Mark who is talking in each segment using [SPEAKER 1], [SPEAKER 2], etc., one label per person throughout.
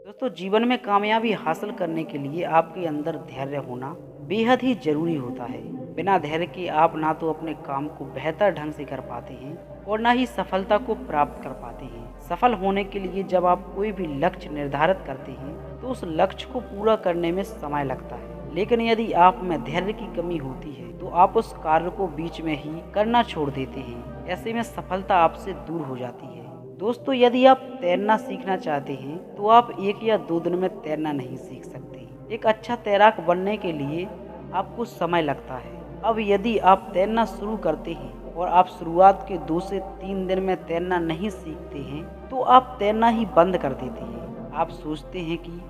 [SPEAKER 1] दोस्तों, जीवन में कामयाबी हासिल करने के लिए आपके अंदर धैर्य होना बेहद ही ज़रूरी होता है। बिना धैर्य के आप ना तो अपने काम को बेहतर ढंग से कर पाते हैं और ना ही सफलता को प्राप्त कर पाते हैं। सफल होने के लिए जब आप कोई भी लक्ष्य निर्धारित करते हैं तो उस लक्ष्य को पूरा करने में समय लगता है, लेकिन यदि आप में धैर्य की कमी होती है तो आप उस कार्य को बीच में ही करना छोड़ देते हैं। ऐसे में सफलता आपसे दूर हो जाती है। दोस्तों, यदि आप तैरना सीखना चाहते हैं तो आप 1 या 2 दिन में तैरना नहीं सीख सकते। एक अच्छा तैराक बनने के लिए आपको समय लगता है। अब यदि आप तैरना शुरू करते हैं और आप शुरुआत के 2 से 3 दिन में तैरना नहीं सीखते हैं तो आप तैरना ही बंद कर देते हैं। आप सोचते हैं कि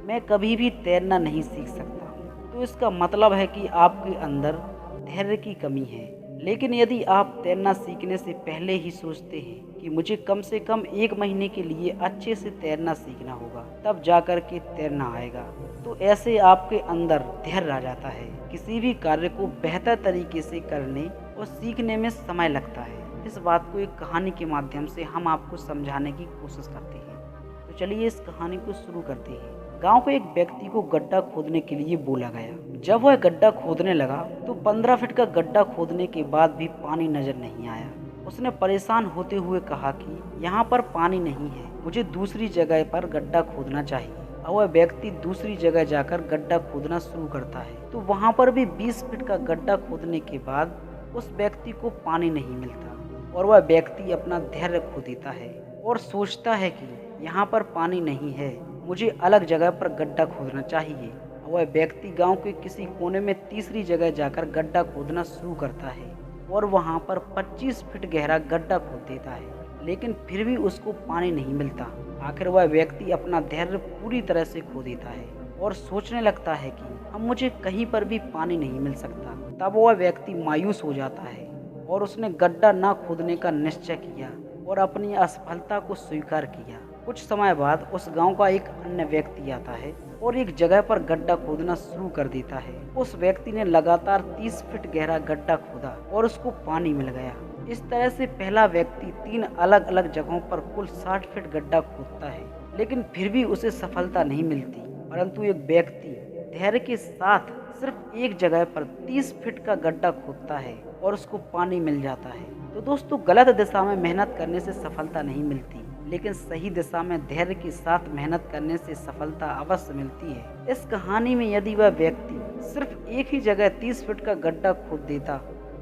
[SPEAKER 1] मैं कभी भी तैरना नहीं सीख सकता हूँ, तो इसका मतलब है कि आपके अंदर धैर्य की कमी है। लेकिन यदि आप तैरना सीखने से पहले ही सोचते हैं कि मुझे कम से कम 1 महीने के लिए अच्छे से तैरना सीखना होगा, तब जाकर के तैरना आएगा, तो ऐसे आपके अंदर धैर्य आ जाता है। किसी भी कार्य को बेहतर तरीके से करने और सीखने में समय लगता है। इस बात को एक कहानी के माध्यम से हम आपको समझाने की कोशिश करते हैं। तो चलिए इस कहानी को शुरू करते हैं। गांव के एक व्यक्ति को गड्ढा खोदने के लिए बोला गया। जब वह गड्ढा खोदने लगा तो 15 फीट का गड्ढा खोदने के बाद भी पानी नजर नहीं आया। उसने परेशान होते हुए कहा कि यहाँ पर पानी नहीं है, मुझे दूसरी जगह पर गड्ढा खोदना चाहिए। और वह व्यक्ति दूसरी जगह जाकर गड्ढा खोदना शुरू करता है तो वहाँ पर भी 20 फीट का गड्ढा खोदने के बाद उस व्यक्ति को पानी नहीं मिलता और वह व्यक्ति अपना धैर्य खो देता है और सोचता है कि यहाँ पर पानी नहीं है, मुझे अलग जगह पर गड्ढा खोदना चाहिए। वह व्यक्ति गांव के किसी कोने में तीसरी जगह जाकर गड्ढा खोदना शुरू करता है और वहां पर 25 फीट गहरा गड्ढा खोद देता है, लेकिन फिर भी उसको पानी नहीं मिलता। आखिर वह व्यक्ति अपना धैर्य पूरी तरह से खो देता है और सोचने लगता है कि अब मुझे कहीं पर भी पानी नहीं मिल सकता। तब वह व्यक्ति मायूस हो जाता है और उसने गड्ढा न खोदने का निश्चय किया और अपनी असफलता को स्वीकार किया। कुछ समय बाद उस गांव का एक अन्य व्यक्ति आता है और एक जगह पर गड्ढा खोदना शुरू कर देता है। उस व्यक्ति ने लगातार 30 फीट गहरा गड्ढा खोदा और उसको पानी मिल गया। इस तरह से पहला व्यक्ति 3 अलग अलग जगहों पर कुल 60 फीट गड्ढा खोदता है, लेकिन फिर भी उसे सफलता नहीं मिलती। परंतु एक व्यक्ति धैर्य के साथ सिर्फ एक जगह पर 30 फीट का गड्ढा खोदता है और उसको पानी मिल जाता है। तो दोस्तों, गलत दिशा में मेहनत करने से सफलता नहीं मिलती, लेकिन सही दिशा में धैर्य के साथ मेहनत करने से सफलता अवश्य मिलती है। इस कहानी में यदि वह व्यक्ति सिर्फ एक ही जगह 30 फीट का गड्ढा खोद देता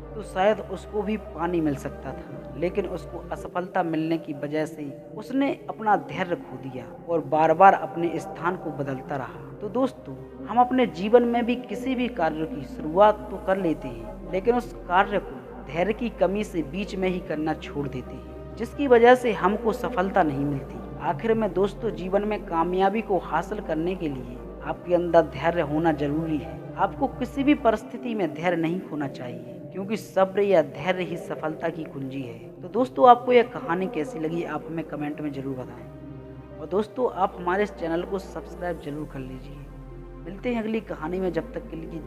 [SPEAKER 1] तो शायद उसको भी पानी मिल सकता था, लेकिन उसको असफलता मिलने की वजह से उसने अपना धैर्य खो दिया और बार बार अपने स्थान को बदलता रहा। तो दोस्तों, हम अपने जीवन में भी किसी भी कार्य की शुरुआत तो कर लेते हैं, लेकिन उस कार्य को धैर्य की कमी से बीच में ही करना छोड़ देते हैं, जिसकी वजह से हमको सफलता नहीं मिलती। आखिर में दोस्तों, जीवन में कामयाबी को हासिल करने के लिए आपके अंदर धैर्य होना जरूरी है। आपको किसी भी परिस्थिति में धैर्य नहीं खोना चाहिए, क्योंकि सब्र या धैर्य ही सफलता की कुंजी है। तो दोस्तों, आपको यह कहानी कैसी लगी आप हमें कमेंट में जरूर बताएं। और दोस्तों, आप हमारे इस चैनल को सब्सक्राइब जरूर कर लीजिए। मिलते हैं अगली कहानी में, जब तक के लिए